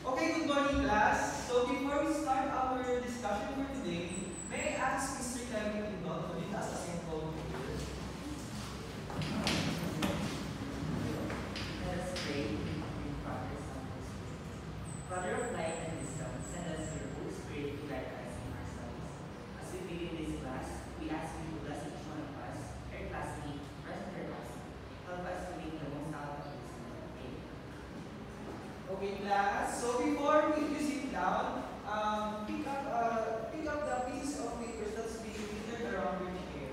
Okay, good morning class. So before we start our discussion for today, may I ask Mr. Kevin Tindon to lead us a simple prayer? Let us pray in Father, Son, and Spirit. Father of light and wisdom, send us your Holy Spirit to guide us in our studies. As we begin this class, we ask you to bless each one of us, our classmate, present or absent. Help us to make the most out of this moment. Amen. Okay, class. So before you sit down, pick up the piece of paper that's being littered around your chair.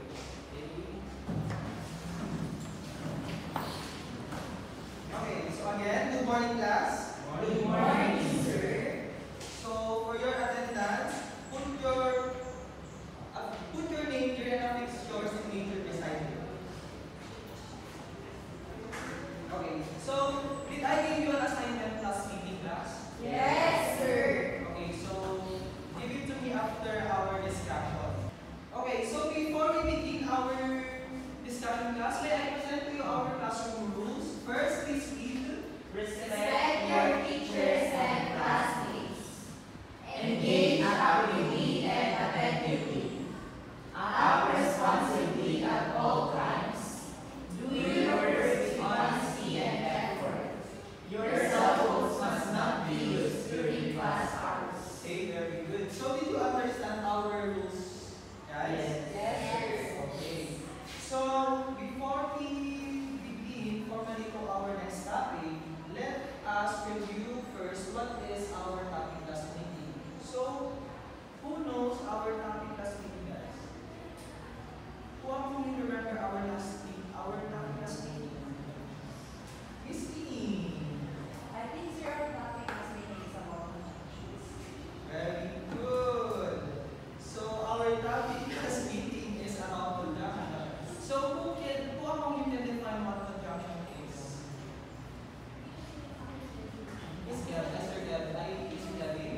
Okay, so again, good morning class. Good morning, sir. So for your attendance, put your name here and affix yours signature beside you. Okay, so did I give you an assignment last meeting class? Yes, sir. Okay, so give it to me after our discussion. Okay, so before we begin our discussion class, may I present to you our classroom rules. First, please read. Respect your teachers and classmates. Engage actively and attentively. Act responsibly at all times. Do your work with honesty and effort. Your cell phones must not be used during class hours. Okay, very good. So did you understand our rules, guys? Yes, sir. Okay. So before we begin formally to our next topic, let us review first what is our topic class meeting. So who knows our topic class meeting, guys? Who among you remember our topic class meeting? Miss Lee. I think sir, our topic is meeting is about issues. Very good. So our topic class meeting is about conjunction. So who among you can define what conjunction is? Miss Gavin, Mr. Gavin, Miss Gavin.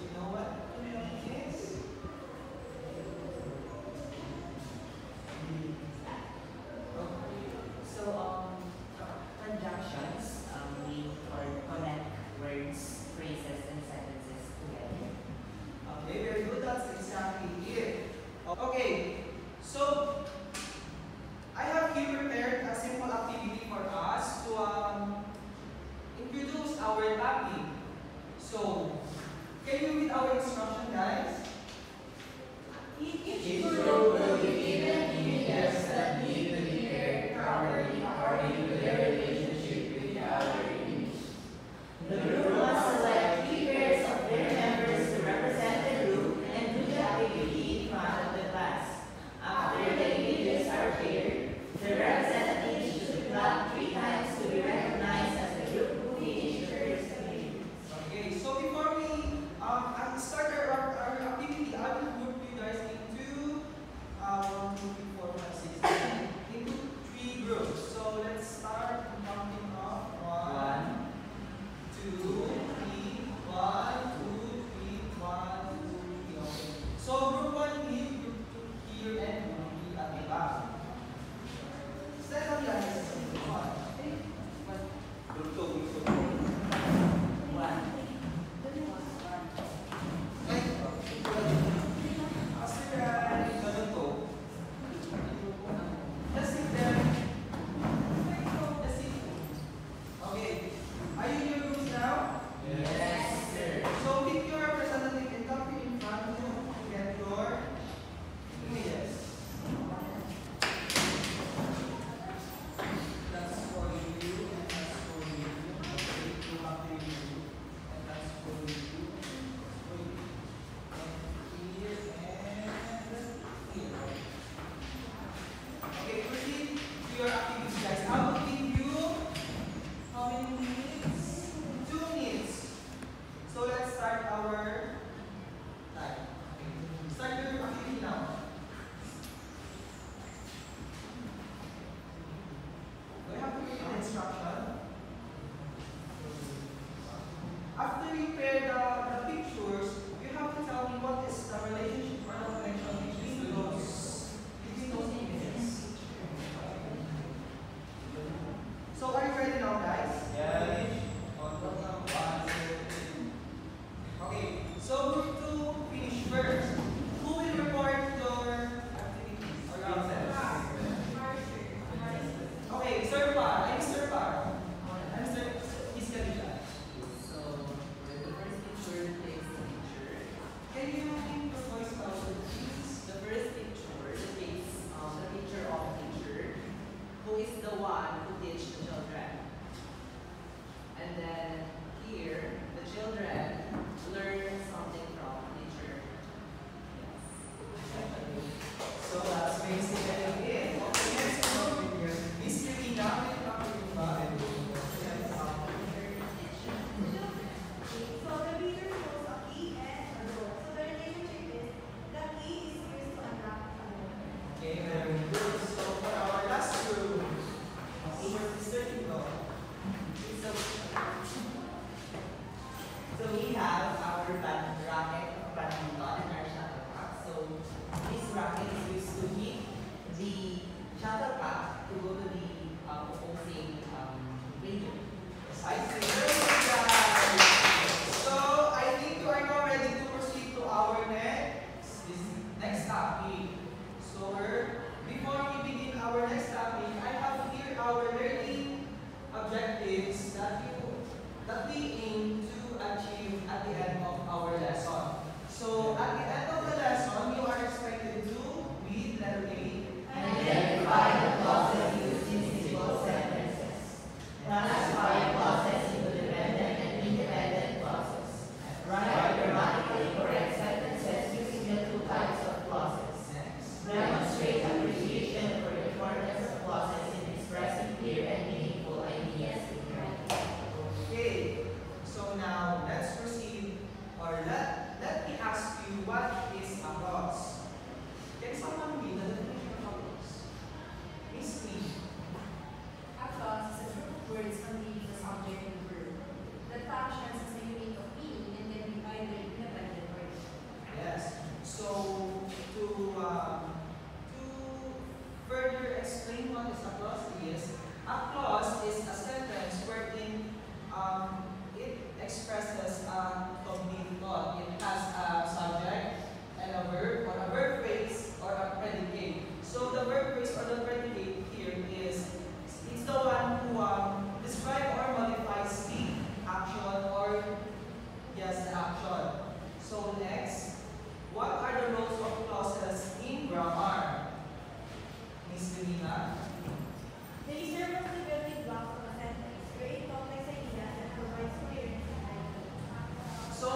You know what conjunction is? So, conjunctions mean or connect words, phrases, and sentences together. Okay, very good. That's exactly it. Okay, so I have here prepared a simple activity for us to introduce our topic. So, can you read our instruction, guys? Each group will be given images that need to be paired properly according to their relationship with the other image. The group must select 3 pairs of their members to represent the group and do the activity in front of the class. After the images are paired, the representative should clap 3 times to be recognized as the group who finished the first activity. Okay, so before we start our activity, I will group you guys into 1, 2, 3, 4, 5, 6, 7, into 3 groups. So let's start counting off 1, 2, 3, 1, 2, 3, 1, 2, 3. Okay. So group 1 here, group 2 here, and group 3 at the back. Stand up, guys. 1. Group 2, One. Okay. Are you in your groups now? Yes, sir. So pick your representative and come here in front of you to get your images. That's for you and that's for you. Okay, to after you. And that's for you. And that's for you. And here and here. Okay, proceed to your activities, guys. I will give you how many minutes? 2 minutes. So let's start our time. Okay. Start your activity now. We have to give an instruction. After you pair the pictures, you have to tell me what is the relationship or the connection between those images. So are you ready now, guys? Yeah. On 1, 2, 3, we have our racket of badminton and our shuttlecock. So this racket is used to hit the shuttlecock to go to the opposing player. I see. Very good, guys. So I think you are now ready to proceed to our next topic. So before we begin our next topic, I have here our learning objectives that we aim to achieve at the end of our lesson. So at the end of the lesson, you are expected to read letter A. Identify the clauses used in simple sentences. Classify clauses into dependent and independent clauses. Write grammatically correct sentences using the two types of clauses. Next. Demonstrate appreciation for the importance of clauses in expressing clear and meaningful ideas in writing. Okay. So now let's proceed, or let me ask you, what is a clause? Can someone read the definition of a clause? Miss Lee. A clause is a group of words containing a subject and verb that functions as a unit of meaning and can be either independent or independent. Yes. So to further explain what is a clause is a sentence wherein it expresses a complete thought. It has a subject and a verb, or a verb phrase, or a predicate. So the verb phrase or the predicate here is it's the one who describe or modifies the action, or yes, the action. So next, what are the roles of clauses in grammar? Miss Lina? They serve as the building blocks of a sentence, create complex ideas, and provide coherence and identity. So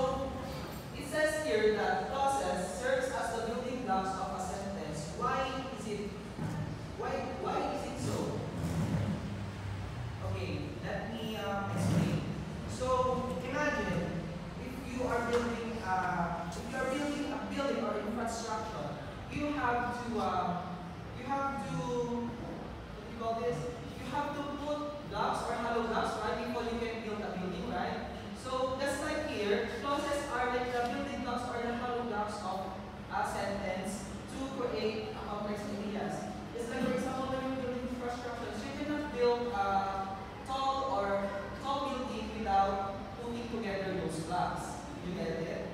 it says here that clauses serves as the building blocks of a sentence. Why is it so? Okay, let me explain. So imagine if you are building a building or infrastructure, you have to what do you call this? You have to put blocks or hollow blocks, right, before you can build a building, right? So just like here, clauses are like the building blocks or the hollow blocks of a sentence to create a complex ideas. It's like, for example, when you're building infrastructure, you cannot build a tall building without putting together those blocks. You get it?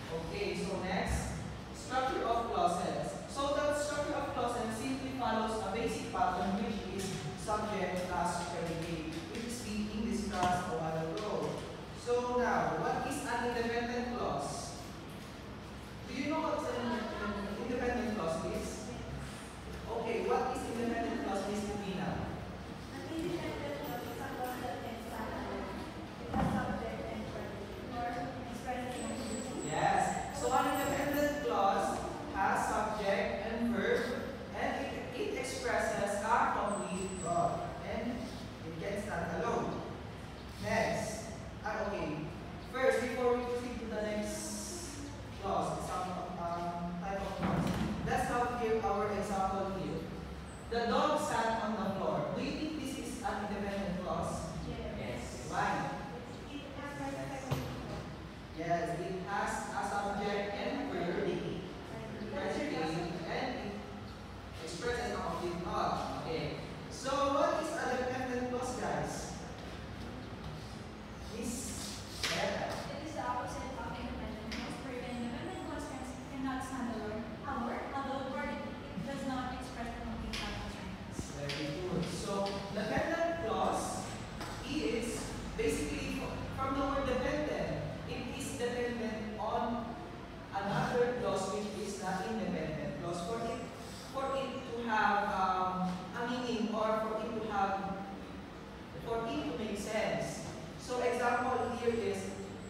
Okay, so next, structure of clauses. So the structure of clauses simply follows a basic pattern, which is subject plus predicate, which is being discussed a while ago. So now, what is an independent clause? Do you know what an independent clause is? Okay, what is independent clause, Miss Tina? An independent clause is a clause that can stand alone with a subject and verb, or expressing a unity. Yes. So an independent clause has subject and verb, and it expresses a complete thought, and it can stand alone. Next. Okay. First, before we proceed to the next clause, some type of clause, let's have here our example here. The dog sat on the floor. Do you think this is an independent clause? Yes. Why? It has like a second Yes, it has a subject and verb, predicate, and it expresses a complete thought. Okay. So what is a dependent clause, guys? Miss Vera. It is the opposite of independent clause, where the independent clause cannot stand alone, although it does not express the complete thought of sentence. Very good. So dependent clause is basically from the word dependent. It is dependent on another clause which is not independent clause for it to have a meaning, or for it to make sense. So example here is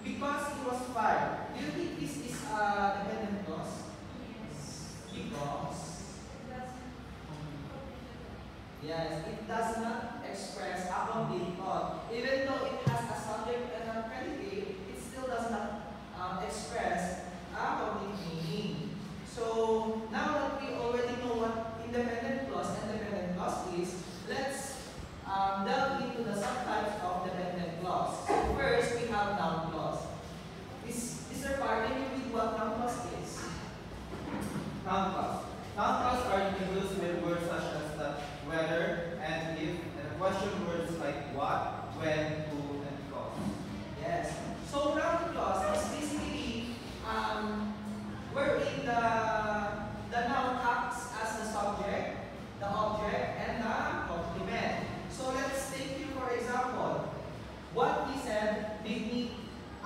because he was fired. Do you think this is a dependent clause? Because yes, it does not express a complete thought. Even though it has a subject and a predicate, it still does not express a complete meaning. So now that we already know what independent clause and dependent clause is, let's delve into the subtypes of dependent clause. So first, we have noun clause.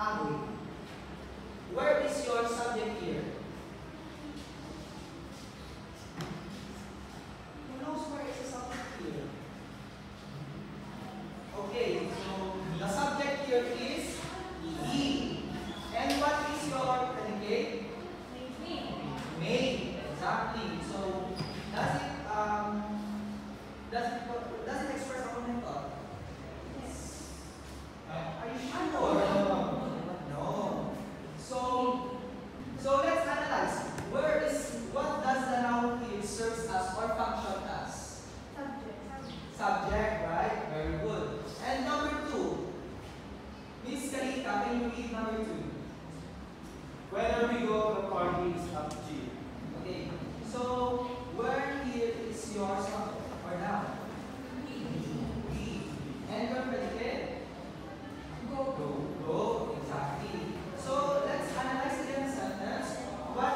kahoy. Where is your subject here? Who knows where is the subject here? Okay, so the subject here is ye. And what is your predicate? Made. Exactly. So does it express a method? Are you sure? No. So let's analyze. What does the noun here serves as or function as? Subject, right? Very good. And number 2. Miss Kalita, can you read number 2? Whether we go, the party is up to you. Okay. So where here is your subject or noun? We. And your predicate? Go. Exactly. So let's analyze again the sentence. What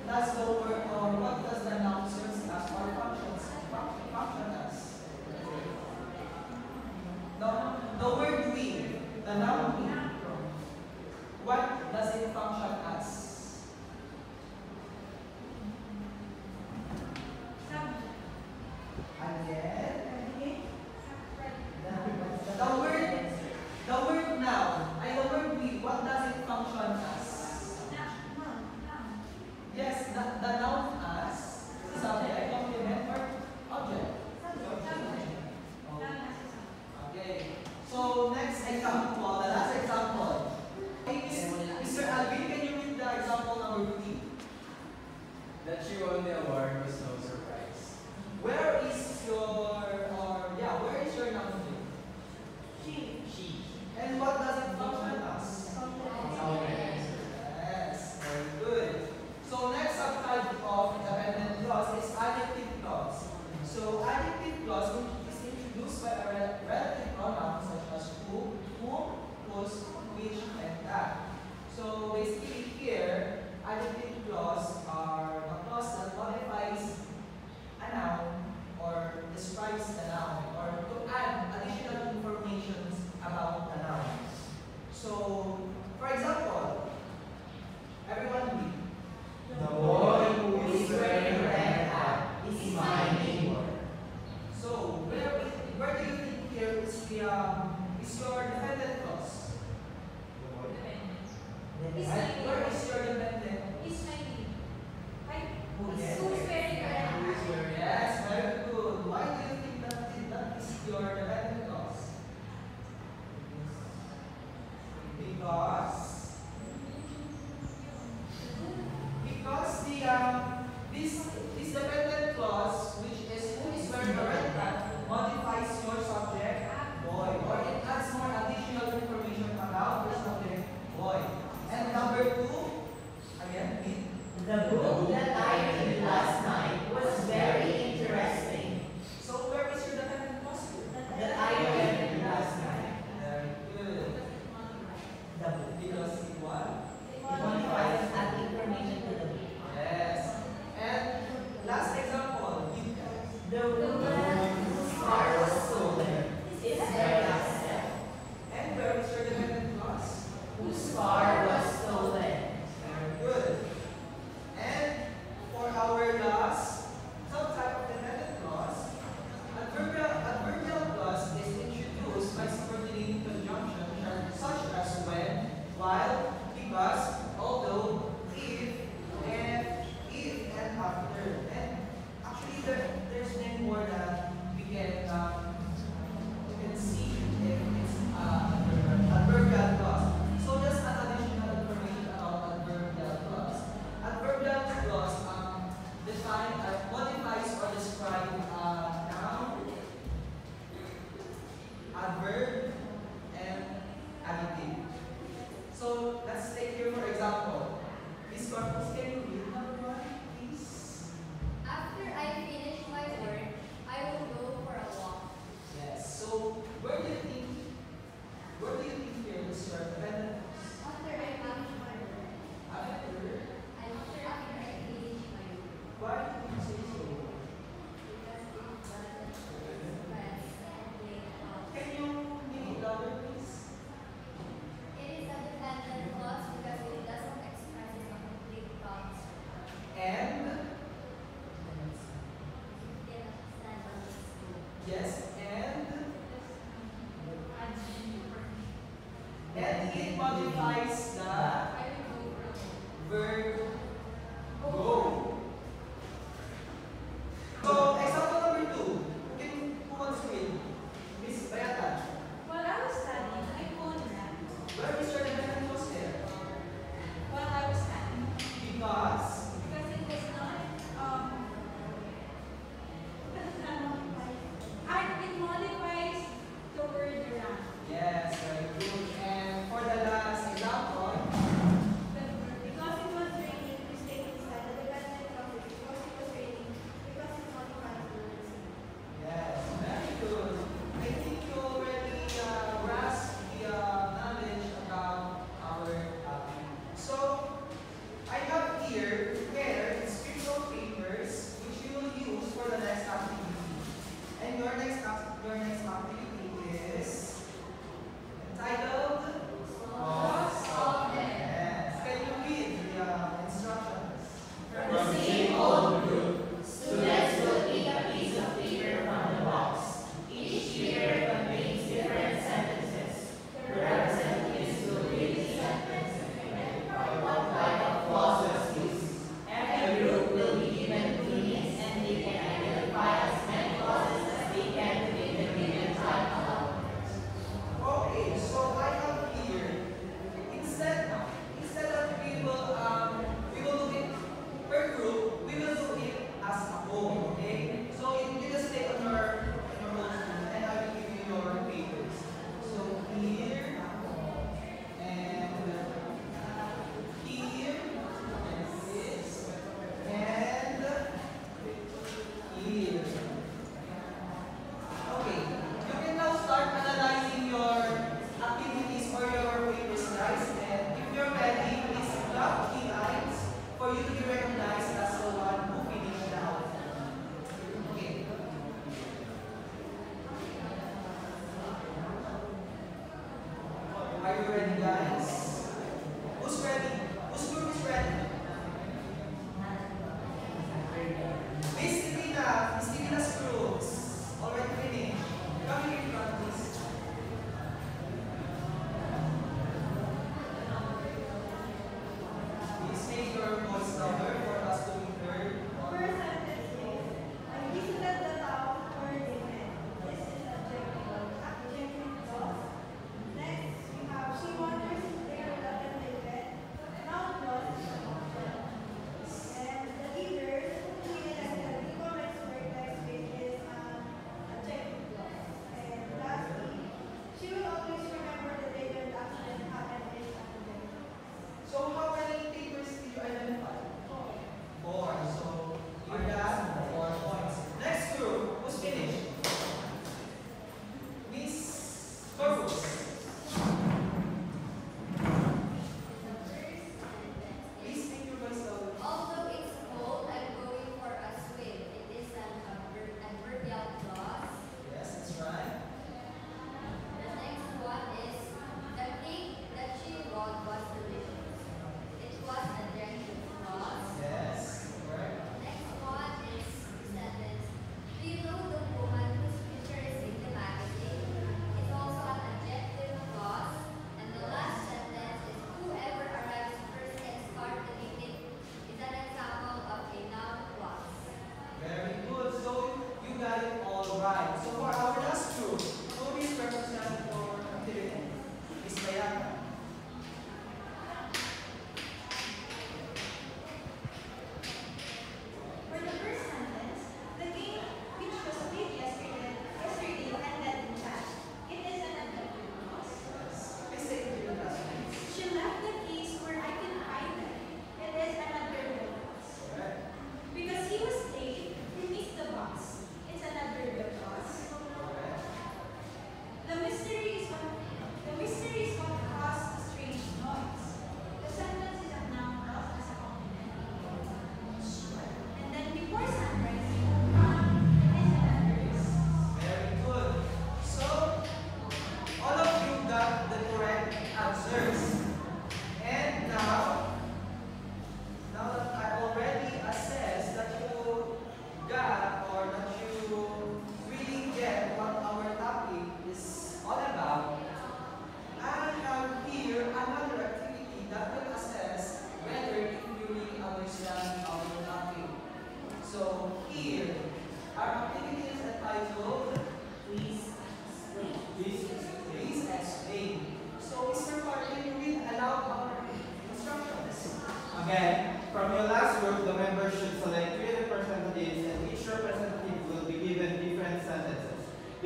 does the word or what does the noun serve as or function as? The word we, the noun we. What does it function as? Again. The word now, the word we, what does it function as? Yes, the noun as subject, complement, or object. Okay. So next example, the last example. Mr. Alvin, can you read the example number 3? That she won the award was no surprise. Where is your noun here? She. And what does it function as? Yes, very good. So next subtype of dependent clause is adjective clause. So adjective clause is introduced by a relative pronoun such as who, whose, which, and that. So basically here, adjective clause are a clause that modifies a noun or describes the noun or to add additional information about the noun. So, for example, everyone read. The boy who is wearing a red hat is my neighbor. So, where do you think here is your dependent clause? Where is your dependent? Yes, very good. Why do you think that is your dependent clause? Because this dependent clause, which is who is wearing a red hat, modifies your subject boy, or it adds more additional information about the subject boy. And number 2, again, read. The book that I read last night was very interesting. So where is your dependent clause? That I read last night. Very good. The book. Because it what? It modifies add information to the book. Yes. And last example, The woman whose car was stolen is very upset. and where is your dependent clause? Whose car was stolen. Very good. And for our last subtype of dependent clause, adverbial clause is introduced by subordinating conjunction such as when, while, because, although, if, and after. And actually, there's many more that we can see if it's adverbial clause. So just an additional information about adverbial clause. Adverbial clause modifies or describe a noun, adverb, and adjective. So let's take here for example. Miss Corpus, can you read number 1, please? After I finish my work, I will go for a walk. Yes. So where do you think here is your dependent clause? After I finish my work. After. After I finish my work. Why do you say so? Because it doesn't express Can you make it louder, please? It is a dependent modifies the I will go for a walk. verb go. So, example number 2. Who wants to read? Miss Bayata. While I was studying, I phone rang. Where Mr. Lebanon was there? While I was studying. Because Because it was not, it modifies the word rang. yes, very good. And for the last example,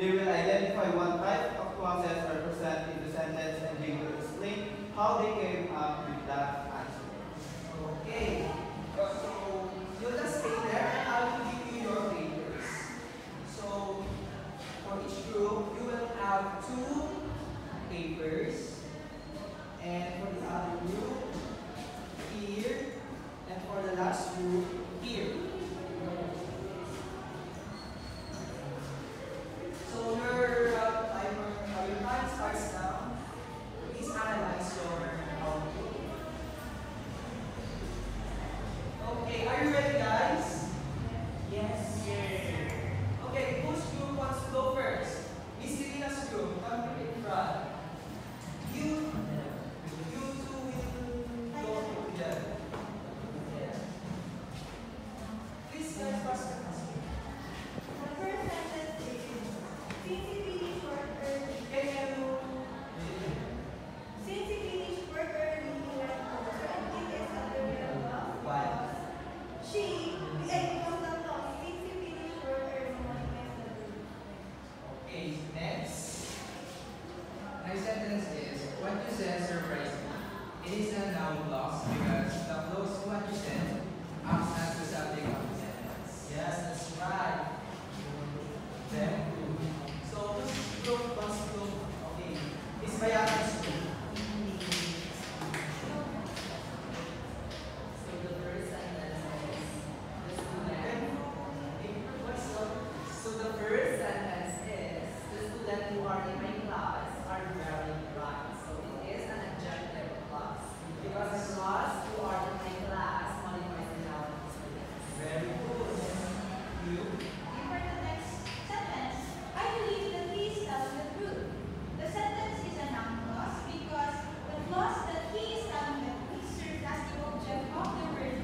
They will identify what type of clauses are present in the sentence and they will explain how they came up with that answer. Okay. So you'll just stay there and I will give you your papers. So for each group, you will have 2 papers. And for the other group, here. And for the last group, here. So your time starts now. Please analyze your output. Okay, are you ready, guys? Yes, sir. Okay, whose group wants to go first? Miss Irina's group, come in front. You two will go together. Yeah. Please, guys, pass the task. The first sentence is, since he finished work early, Can you? since he finished work early, he went home. So I think it's a real love. Why? She, because the law, since he finished work early, modifies the verb. Okay, next. My sentence is, what you said surprised me. It is a noun clause because the clause what you said acts as the subject of the sentence. Yes, that's right. Very good. So, whose group wants to go? Okay, Miss Bayani's group. So the first sentence is, the student. What's up? So the first sentence is, the student who are in my class are very bright. So it is an adjective clause. Because the clause who are in my class modifies the noun of the students. Very good. You? And for the next sentence, I believe that he is telling the truth. The sentence is a noun clause because the clause that he is telling the truth serves as the object of the word.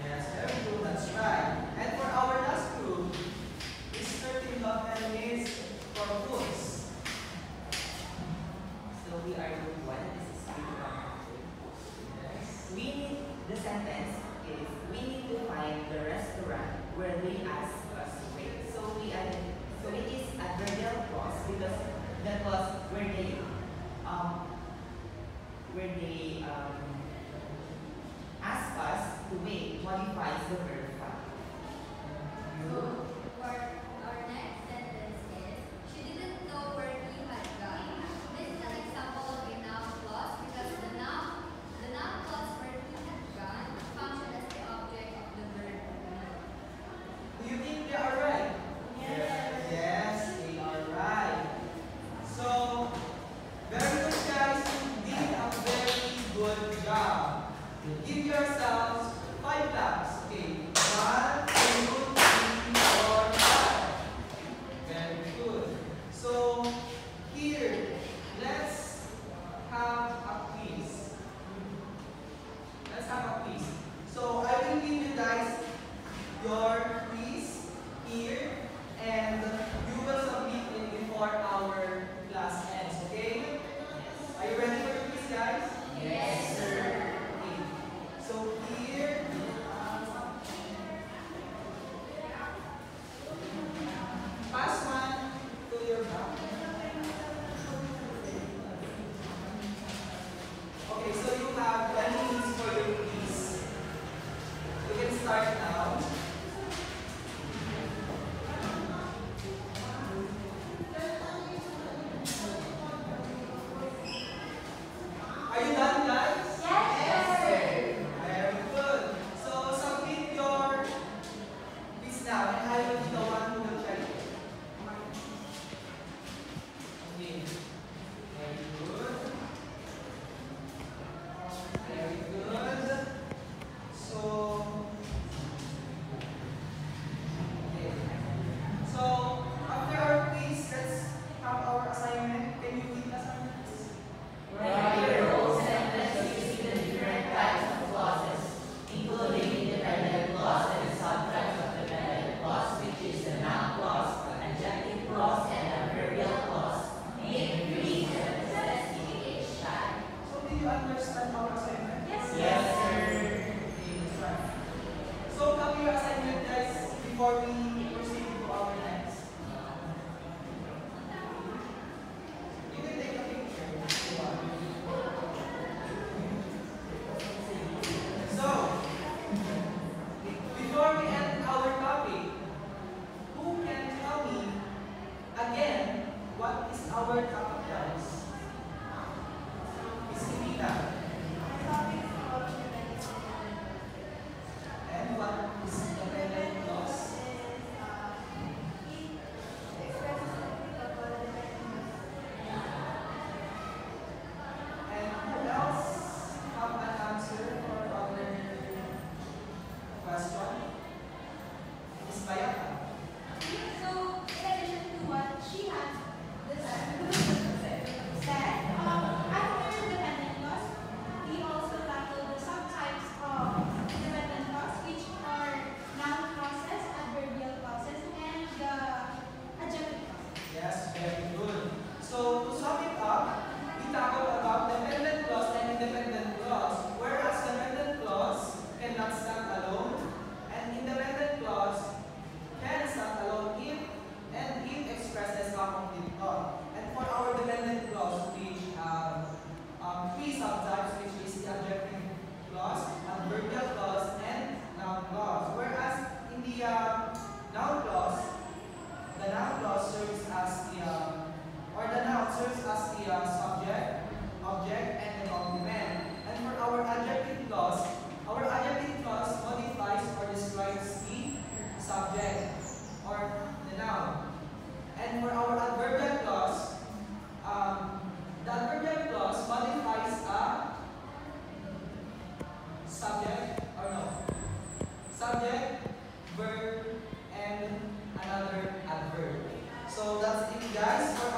Yes, very good. That's right. And for our last group, Mr. Timlock and Miss Corpus. So we are group 1. This is group 1. Yes. We need, the sentence is, we need to find the restaurant where they ask us to wait. So it is adverbial clause because the clause where they ask us to wait modifies the verb five. So, for our next sentence is, she didn't know where he had gone. This is an example of a noun clause because the noun clause where he had gone function as the object of the verb. Do you think they are right? Yes, they are right. So, very good, guys. You did a very good job. Give yourselves 5 claps. Okay. 1, 2, 3, 4, 5. Very good. So, here, let's have a quiz. Let's have a quiz. So, I will give you guys your quiz here and you will submit it before our class ends, okay? Are you ready for your quiz, guys? Yes, sir. Okay. So here, subject or no? Subject, verb, and another adverb. So that's it guys for